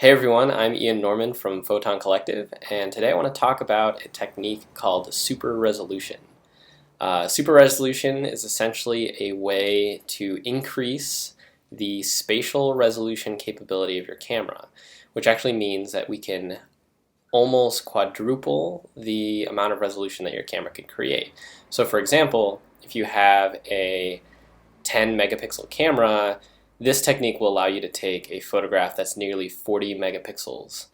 Hey everyone, I'm Ian Norman from Photon Collective, and today I want to talk about a technique called super resolution. Super resolution is essentially a way to increase the spatial resolution capability of your camera, which actually means that we can almost quadruple the amount of resolution that your camera can create. So for example, if you have a 10 megapixel camera, this technique will allow you to take a photograph that's nearly 40 megapixels.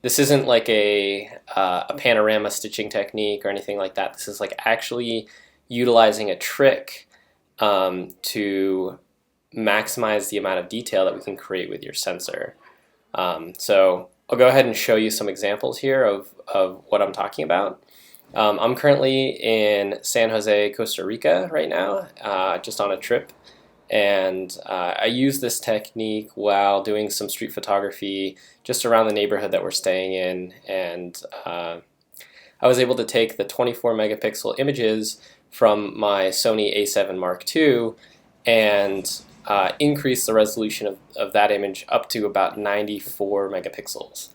This isn't like a panorama stitching technique or anything like that. This is like actually utilizing a trick to maximize the amount of detail that we can create with your sensor. So I'll go ahead and show you some examples here of what I'm talking about. I'm currently in San Jose, Costa Rica right now, just on a trip. And I use this technique while doing some street photography just around the neighborhood that we're staying in. And I was able to take the 24 megapixel images from my Sony A7 Mark II and increase the resolution of that image up to about 94 megapixels.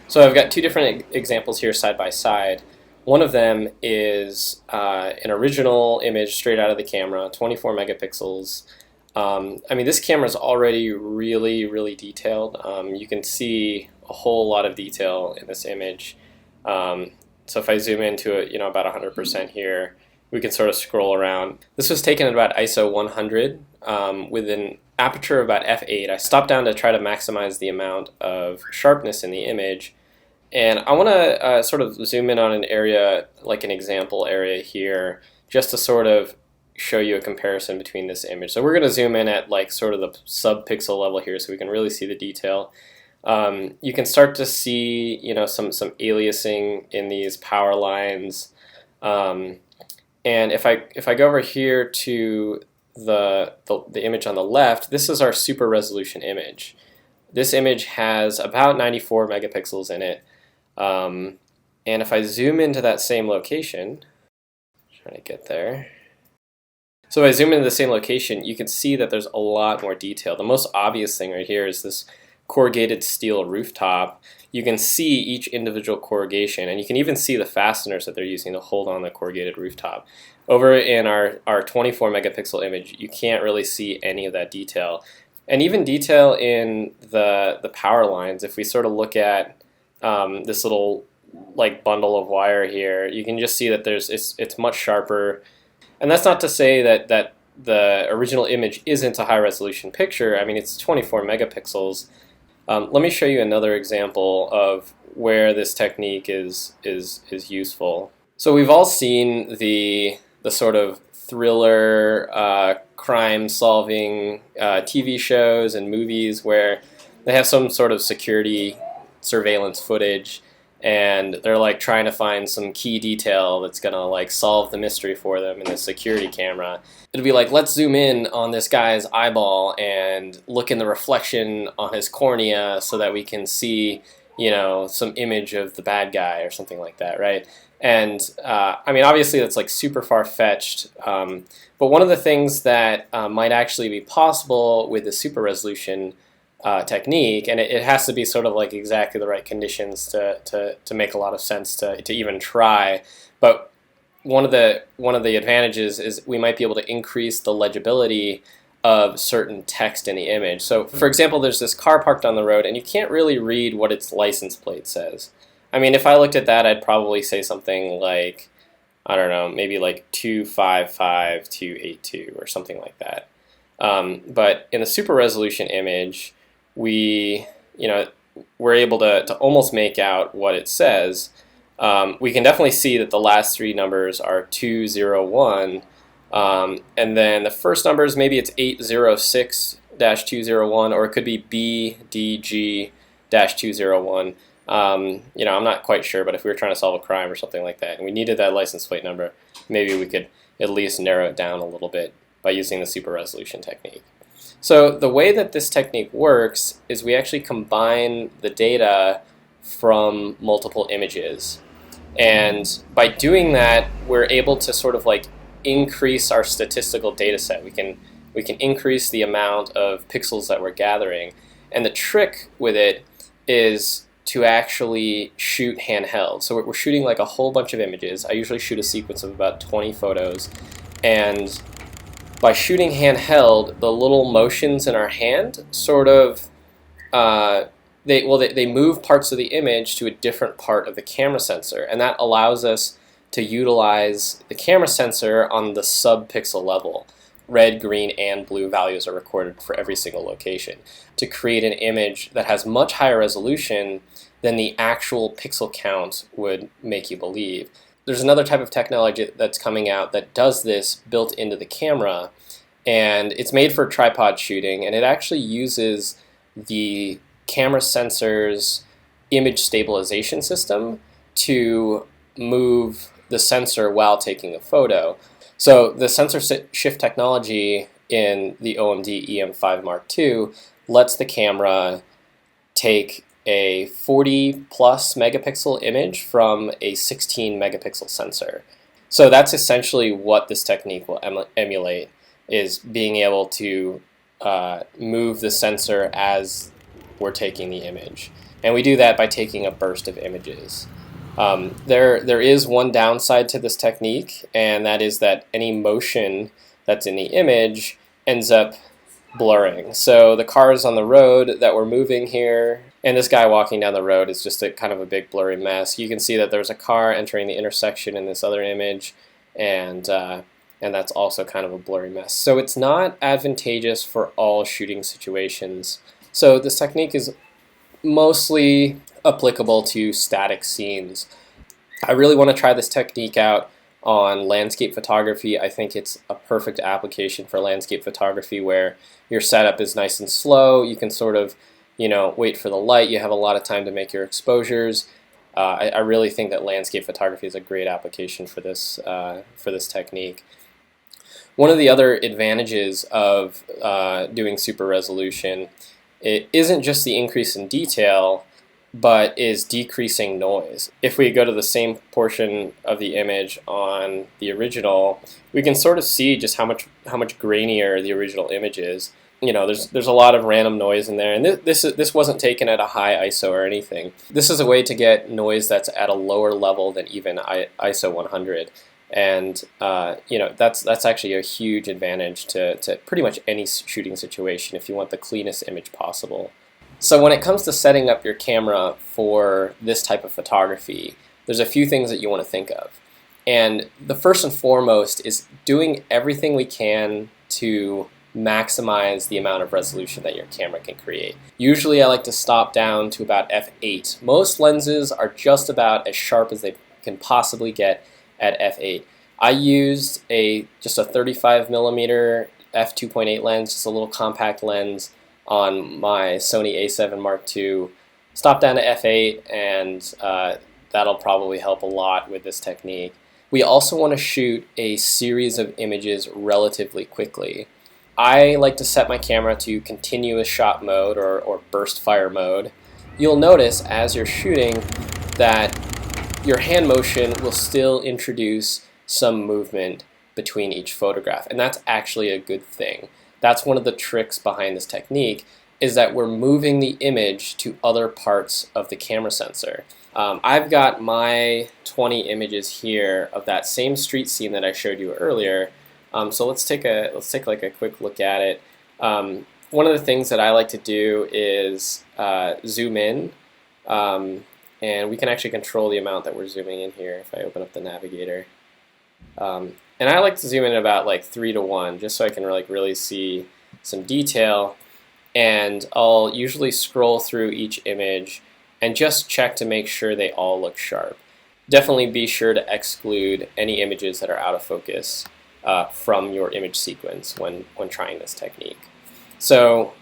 So I've got two different examples here side by side. One of them is an original image straight out of the camera, 24 megapixels. I mean, this camera is already really detailed. You can see a whole lot of detail in this image. So if I zoom into it, about 100% here, we can sort of scroll around. This was taken at about ISO 100 with an aperture of about f8. I stopped down to try to maximize the amount of sharpness in the image. And I want to sort of zoom in on an area, like an example area here, just to sort of show you a comparison between this image. So we're going to zoom in at like sort of the sub-pixel level here so we can really see the detail. You can start to see, some aliasing in these power lines. And if I go over here to the image on the left, this is our super resolution image. This image has about 94 megapixels in it. And if I zoom into that same location, trying to get there. So if I zoom into the same location, you can see that there's a lot more detail. The most obvious thing right here is this corrugated steel rooftop. You can see each individual corrugation, and you can even see the fasteners that they're using to hold on the corrugated rooftop. Over in our 24 megapixel image, you can't really see any of that detail. And even detail in the power lines, if we sort of look at this little like bundle of wire here, you can just see that it's much sharper. And that's not to say that the original image isn't a high resolution picture. I mean, it's 24 megapixels. Let me show you another example of where this technique is useful. So we've all seen the sort of thriller crime-solving TV shows and movies where they have some sort of security surveillance footage, and they're like trying to find some key detail that's gonna like solve the mystery for them in the security camera. It'll be like, let's zoom in on this guy's eyeball and look in the reflection on his cornea so that we can see, some image of the bad guy or something like that, right? And I mean, obviously that's like super far-fetched, but one of the things that might actually be possible with the super resolution technique, and it has to be sort of like exactly the right conditions to make a lot of sense to even try. But one of the advantages is we might be able to increase the legibility of certain text in the image. So for example, there's this car parked on the road and you can't really read what its license plate says. I mean, if I looked at that, I'd probably say something like, I don't know, maybe like 255282 or something like that. But in the super resolution image, we're able to almost make out what it says. We can definitely see that the last three numbers are 201, and then the first numbers, maybe it's 806-201, or it could be BDG-201. I'm not quite sure, but if we were trying to solve a crime or something like that, and we needed that license plate number, maybe we could at least narrow it down a little bit by using the super resolution technique. So the way that this technique works is we actually combine the data from multiple images. And by doing that, we're able to sort of like increase our statistical data set. We can we can increase the amount of pixels that we're gathering. And the trick with it is to actually shoot handheld. So we're shooting like a whole bunch of images. I usually shoot a sequence of about 20 photos, and by shooting handheld, the little motions in our hand sort of they move parts of the image to a different part of the camera sensor, and that allows us to utilize the camera sensor on the sub-pixel level. Red, green, and blue values are recorded for every single location to create an image that has much higher resolution than the actual pixel count would make you believe. There's another type of technology that's coming out that does this built into the camera, and it's made for tripod shooting, and it actually uses the camera sensor's image stabilization system to move the sensor while taking a photo. So the sensor shift technology in the OMD EM5 Mark II lets the camera take a 40 plus megapixel image from a 16 megapixel sensor. So that's essentially what this technique will emulate, is being able to move the sensor as we're taking the image. And we do that by taking a burst of images. There is one downside to this technique, and that is that any motion that's in the image ends up blurring. So the cars on the road that we're moving here, and this guy walking down the road is just a kind of a big blurry mess. You can see that there's a car entering the intersection in this other image, and that's also kind of a blurry mess. So it's not advantageous for all shooting situations. So this technique is mostly applicable to static scenes. I really want to try this technique out on landscape photography. I think it's a perfect application for landscape photography where your setup is nice and slow. You can sort of, wait for the light. You have a lot of time to make your exposures. I really think that landscape photography is a great application for this technique. One of the other advantages of doing super resolution, it isn't just the increase in detail, but is decreasing noise. If we go to the same portion of the image on the original, we can sort of see just how much grainier the original image is. There's a lot of random noise in there, and this wasn't taken at a high ISO or anything. This is a way to get noise that's at a lower level than even ISO 100, and that's actually a huge advantage to pretty much any shooting situation if you want the cleanest image possible. So when it comes to setting up your camera for this type of photography, there's a few things that you want to think of. And the first and foremost is doing everything we can to maximize the amount of resolution that your camera can create. Usually I like to stop down to about f8. Most lenses are just about as sharp as they can possibly get at f8. I used just a 35 millimeter f2.8 lens, just a little compact lens, on my Sony a7 Mark II. Stop down to f8, and that'll probably help a lot with this technique. We also want to shoot a series of images relatively quickly. I like to set my camera to continuous shot mode or burst fire mode. You'll notice as you're shooting that your hand motion will still introduce some movement between each photograph, and that's actually a good thing. That's one of the tricks behind this technique, is that we're moving the image to other parts of the camera sensor. I've got my 20 images here of that same street scene that I showed you earlier. So let's take like a quick look at it. One of the things that I like to do is zoom in, and we can actually control the amount that we're zooming in here if I open up the navigator. And I like to zoom in about like 3:1, just so I can really see some detail. And I'll usually scroll through each image and just check to make sure they all look sharp. Definitely be sure to exclude any images that are out of focus from your image sequence when trying this technique. So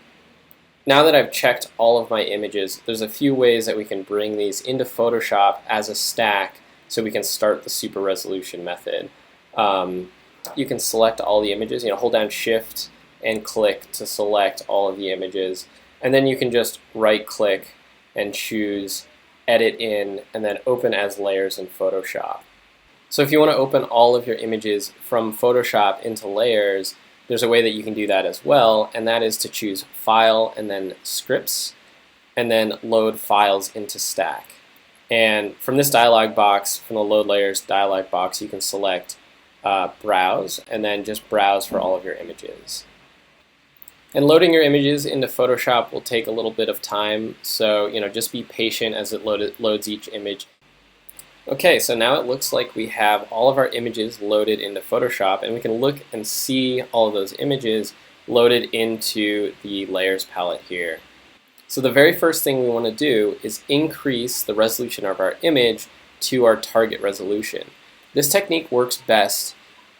now that I've checked all of my images, there's a few ways that we can bring these into Photoshop as a stack so we can start the super resolution method. You can select all the images, hold down Shift and click to select all of the images, and then you can just right click and choose Edit In and then Open as Layers in Photoshop. So if you want to open all of your images from Photoshop into layers, there's a way that you can do that as well, and that is to choose File and then Scripts, and then load files into Stack. And from this dialog box, from the Load Layers dialog box, you can select Browse, and then just browse for all of your images. And loading your images into Photoshop will take a little bit of time, so just be patient as it loads each image. Okay, so now it looks like we have all of our images loaded into Photoshop, and we can look and see all of those images loaded into the Layers palette here. So the very first thing we want to do is increase the resolution of our image to our target resolution. This technique works best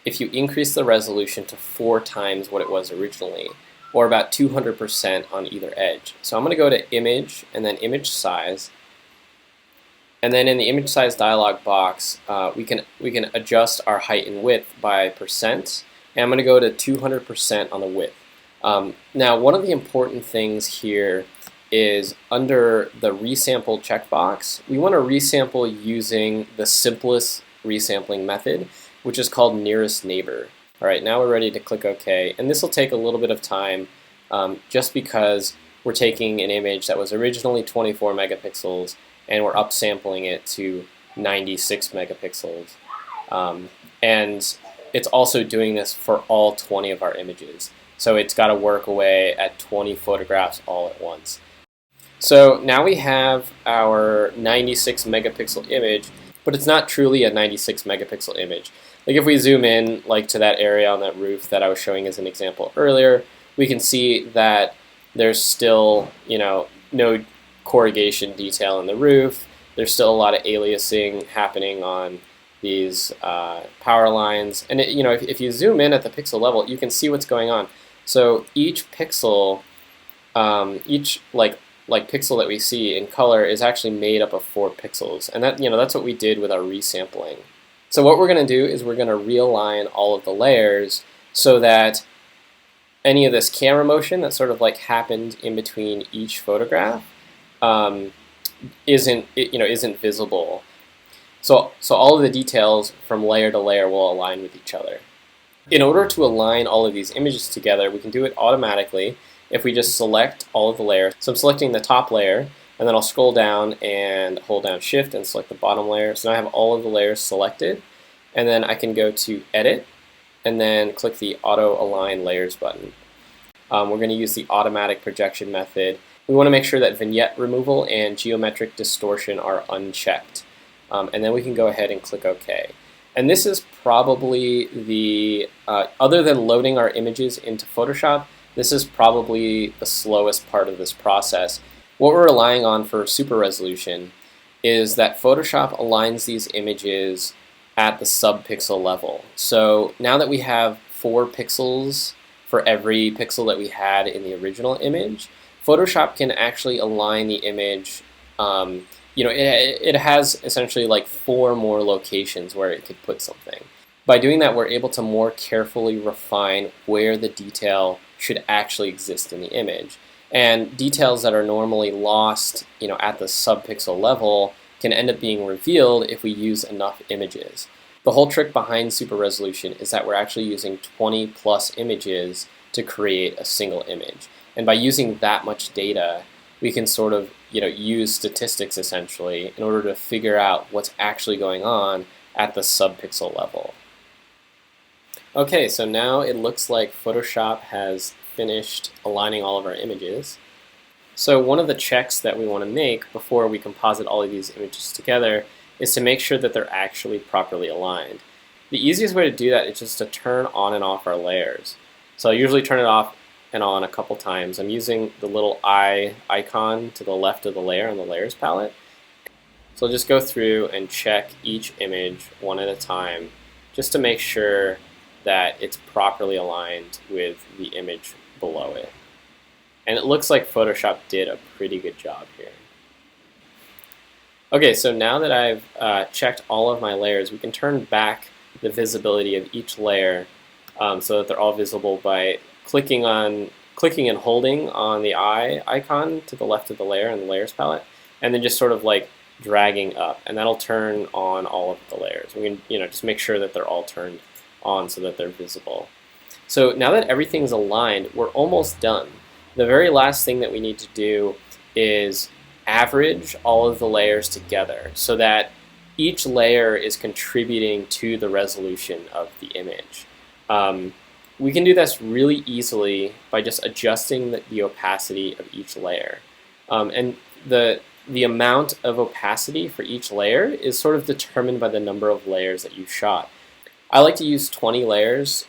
if you increase the resolution to 4 times what it was originally, or about 200% on either edge. So I'm going to go to Image and then Image Size. And then in the image size dialog box, we can adjust our height and width by percent. And I'm going to go to 200% on the width. Now, one of the important things here is under the resample checkbox, we want to resample using the simplest resampling method, which is called nearest neighbor. All right, now we're ready to click OK. And this will take a little bit of time just because we're taking an image that was originally 24 megapixels and we're upsampling it to 96 megapixels. And it's also doing this for all 20 of our images. So it's got to work away at 20 photographs all at once. So now we have our 96 megapixel image, but it's not truly a 96 megapixel image. Like if we zoom in to that area on that roof that I was showing as an example earlier, we can see that there's still no corrugation detail in the roof. There's still a lot of aliasing happening on these power lines, and if you zoom in at the pixel level, you can see what's going on. So each pixel, each pixel that we see in color is actually made up of 4 pixels, and that's what we did with our resampling. So what we're going to do is we're going to realign all of the layers so that any of this camera motion that sort of happened in between each photograph isn't visible. So all of the details from layer to layer will align with each other. In order to align all of these images together, we can do it automatically if we just select all of the layers. So I'm selecting the top layer, and then I'll scroll down and hold down Shift and select the bottom layer. So now I have all of the layers selected, and then I can go to Edit and then click the Auto Align Layers button. We're going to use the automatic projection method. We want to make sure that vignette removal and geometric distortion are unchecked. And then we can go ahead and click OK. And this is probably the, other than loading our images into Photoshop, this is probably the slowest part of this process. What we're relying on for super resolution is that Photoshop aligns these images at the sub-pixel level. So now that we have 4 pixels for every pixel that we had in the original image, Photoshop can actually align the image. It has essentially 4 more locations where it could put something. By doing that, we're able to more carefully refine where the detail should actually exist in the image. And details that are normally lost at the sub-pixel level can end up being revealed if we use enough images. The whole trick behind super resolution is that we're actually using 20 plus images to create a single image. And by using that much data, we can sort of use statistics essentially in order to figure out what's actually going on at the sub-pixel level. Okay, so now it looks like Photoshop has finished aligning all of our images. So one of the checks that we want to make before we composite all of these images together is to make sure that they're actually properly aligned. The easiest way to do that is just to turn on and off our layers. So I usually turn it off and on a couple times. I'm using the little eye icon to the left of the layer on the Layers palette. So I'll just go through and check each image one at a time just to make sure that it's properly aligned with the image below it. And it looks like Photoshop did a pretty good job here. Okay, so now that I've checked all of my layers, we can turn back the visibility of each layer so that they're all visible by clicking and holding on the eye icon to the left of the layer in the Layers palette, and then just sort of dragging up, and that'll turn on all of the layers. We can just make sure that they're all turned on so that they're visible. So now that everything's aligned, we're almost done. The very last thing that we need to do is average all of the layers together so that each layer is contributing to the resolution of the image. We can do this really easily by just adjusting the opacity of each layer. And the amount of opacity for each layer is sort of determined by the number of layers that you shot. I like to use 20 layers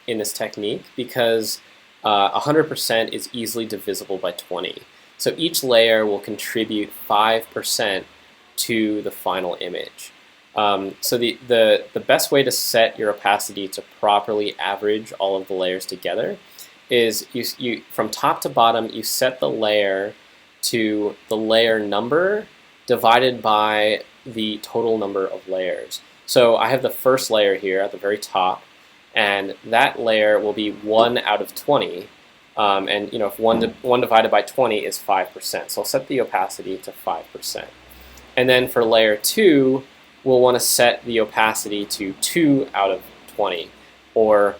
in this technique because 100% is easily divisible by 20. So each layer will contribute 5% to the final image. So the best way to set your opacity to properly average all of the layers together is you from top to bottom, you set the layer to the layer number divided by the total number of layers. So I have the first layer here at the very top, and that layer will be 1 out of 20. And if 1 divided by 20 is 5%. So I'll set the opacity to 5%. And then for layer 2, we'll want to set the opacity to 2 out of 20, or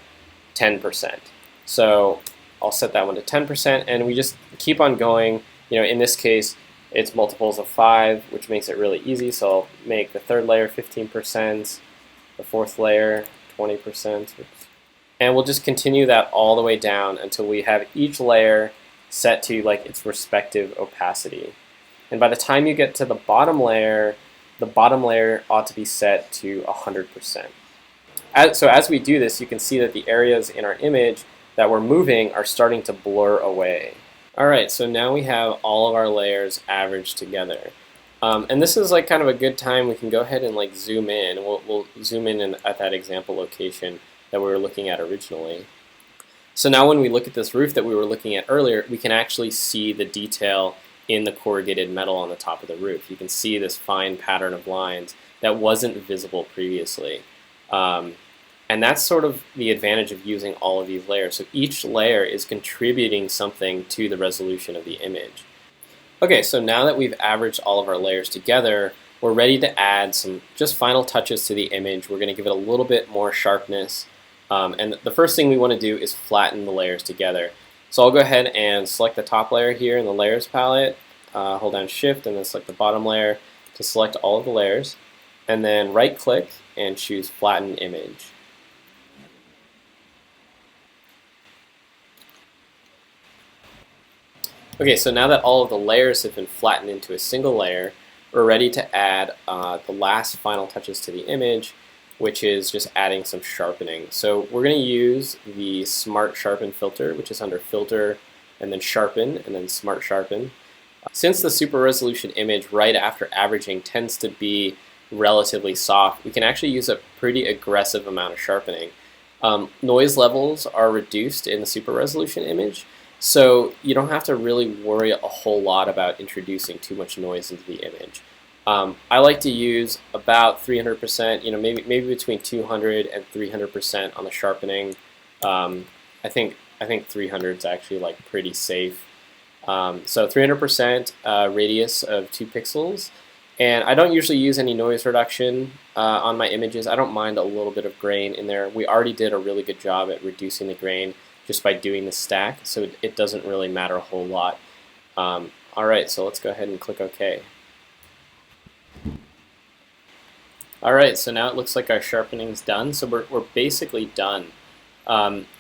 10%. So I'll set that one to 10%, and we just keep on going. In this case, it's multiples of 5, which makes it really easy. So I'll make the third layer 15%, the fourth layer 20%. And we'll just continue that all the way down until we have each layer set to its respective opacity. And by the time you get to the bottom layer ought to be set to 100%. So as we do this, you can see that the areas in our image that we're moving are starting to blur away. Alright, so now we have all of our layers averaged together. And this is kind of a good time we can go ahead and zoom in. We'll zoom in at that example location that we were looking at originally. So now when we look at this roof that we were looking at earlier, we can actually see the detail in the corrugated metal on the top of the roof. You can see this fine pattern of lines that wasn't visible previously. And that's sort of the advantage of using all of these layers. So each layer is contributing something to the resolution of the image. Okay, so now that we've averaged all of our layers together, we're ready to add some just final touches to the image. We're going to give it a little bit more sharpness. And the first thing we want to do is flatten the layers together. So I'll go ahead and select the top layer here in the layers palette, hold down Shift, and then select the bottom layer to select all of the layers, and then right click and choose Flatten Image. Okay, so now that all of the layers have been flattened into a single layer, we're ready to add the last final touches to the image, which is just adding some sharpening. So we're going to use the Smart Sharpen filter, which is under Filter, and then Sharpen, and then Smart Sharpen. Since the Super Resolution image right after averaging tends to be relatively soft, we can actually use a pretty aggressive amount of sharpening. Noise levels are reduced in the Super Resolution image, so you don't have to really worry a whole lot about introducing too much noise into the image. I like to use about 300%, maybe between 200 and 300% on the sharpening. I think 300 is actually pretty safe. So 300% radius of 2 pixels. And I don't usually use any noise reduction on my images. I don't mind a little bit of grain in there. We already did a really good job at reducing the grain just by doing the stack, so it doesn't really matter a whole lot. Alright, so let's go ahead and click OK. Alright, so now it looks like our sharpening is done, so we're basically done.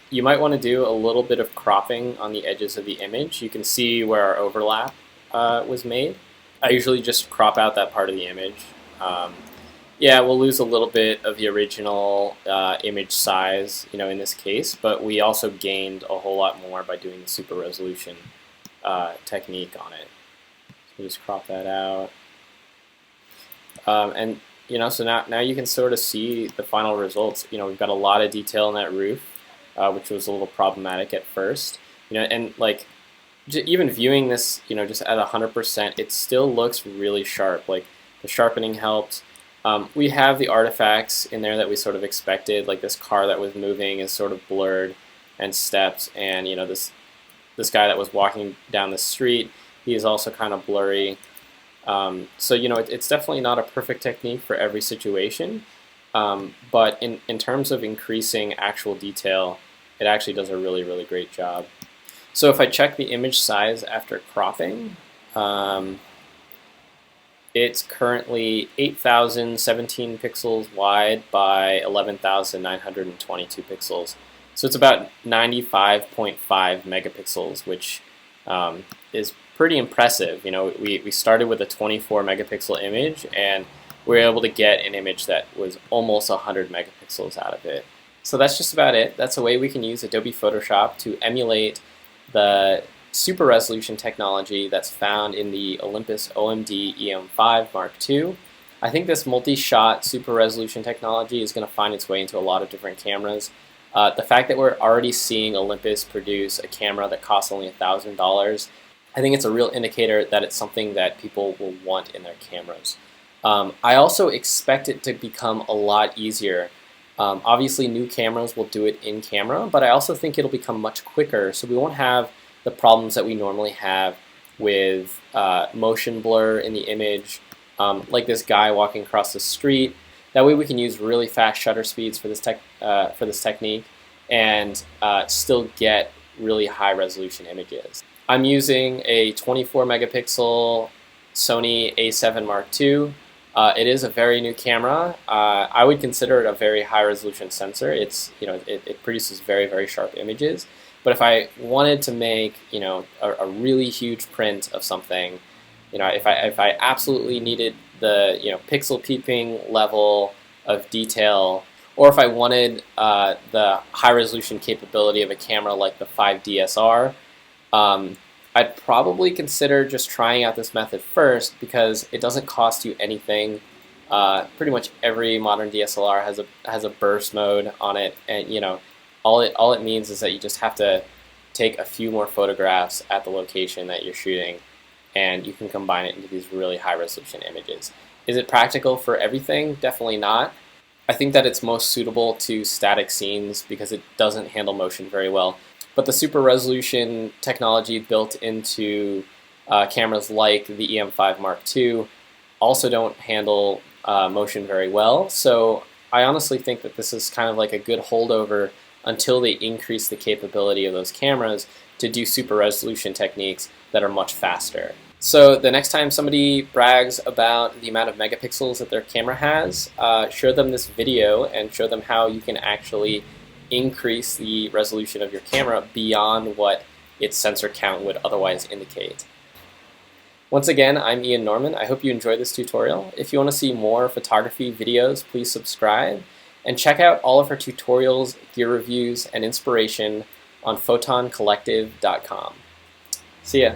You might want to do a little bit of cropping on the edges of the image. You can see where our overlap was made. I usually just crop out that part of the image. Yeah, we'll lose a little bit of the original image size, in this case, but we also gained a whole lot more by doing the Super Resolution technique on it. So just crop that out. And so now you can sort of see the final results. We've got a lot of detail in that roof, which was a little problematic at first. And even viewing this, just at 100%, it still looks really sharp. The sharpening helped. We have the artifacts in there that we sort of expected, like this car that was moving is sort of blurred and stepped, and this guy that was walking down the street, he is also kind of blurry. So it's definitely not a perfect technique for every situation, but in terms of increasing actual detail, it actually does a really, really great job. So if I check the image size after cropping, it's currently 8,017 pixels wide by 11,922 pixels. So it's about 95.5 megapixels, which is pretty impressive. You know, we started with a 24 megapixel image, and we were able to get an image that was almost 100 megapixels out of it. So that's just about it. That's a way we can use Adobe Photoshop to emulate the super resolution technology that's found in the Olympus OMD EM5 Mark II. I think this multi-shot super resolution technology is going to find its way into a lot of different cameras. The fact that we're already seeing Olympus produce a camera that costs only $1,000, I think it's a real indicator that it's something that people will want in their cameras. I also expect it to become a lot easier. Obviously, new cameras will do it in camera, but I also think it'll become much quicker, so we won't have the problems that we normally have with motion blur in the image, like this guy walking across the street. That way we can use really fast shutter speeds for this technique and still get really high resolution images. I'm using a 24 megapixel Sony A7 Mark II. It is a very new camera. I would consider it a very high resolution sensor. It produces very, very sharp images. But if I wanted to make a really huge print of something, if I absolutely needed the pixel peeping level of detail, or if I wanted the high resolution capability of a camera like the 5DSR, I'd probably consider just trying out this method first because it doesn't cost you anything. Pretty much every modern DSLR has a burst mode on it, and all it means is that you just have to take a few more photographs at the location that you're shooting, and you can combine it into these really high resolution images. Is it practical for everything? Definitely not. I think that it's most suitable to static scenes because it doesn't handle motion very well. But the super resolution technology built into cameras like the EM5 Mark II also don't handle motion very well. So I honestly think that this is kind of like a good holdover until they increase the capability of those cameras to do super resolution techniques that are much faster. So the next time somebody brags about the amount of megapixels that their camera has, show them this video and show them how you can actually increase the resolution of your camera beyond what its sensor count would otherwise indicate. Once again, I'm Ian Norman. I hope you enjoyed this tutorial. If you want to see more photography videos, please subscribe and check out all of our tutorials, gear reviews, and inspiration on photoncollective.com. See ya.